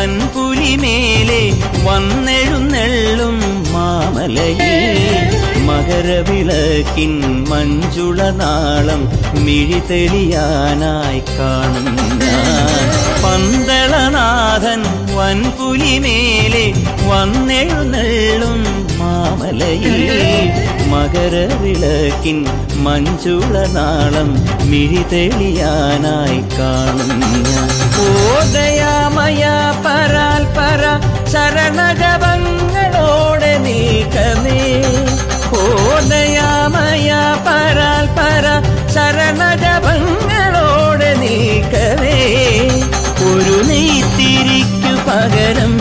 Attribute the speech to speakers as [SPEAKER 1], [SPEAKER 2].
[SPEAKER 1] വൻപുലിമേലെ വന്നെഴുന്നെള്ളും മാമലയിൽ മകരവിളക്കിൻ മഞ്ജുളനാളം മിഴി തെളിയാനായി കാണുന്ന പന്തളനാഥൻ വൻപുലിമേലെ വന്നെഴുന്നെള്ളും മാമലയിൽ മകരവിളക്കിൻ മഞ്ജുളനാളം മിഴി തെളിയാനായി കാണുന്ന ഓദയാമയ പരാൽ പര ശരണജപങ്ങളോടെ നീക്കമേ ഓദയാമയ പരാൽ പര ശരണജപങ്ങളോടെ നീക്കവേ ഒരു നെയ്ത്തിരിക്കു പകരം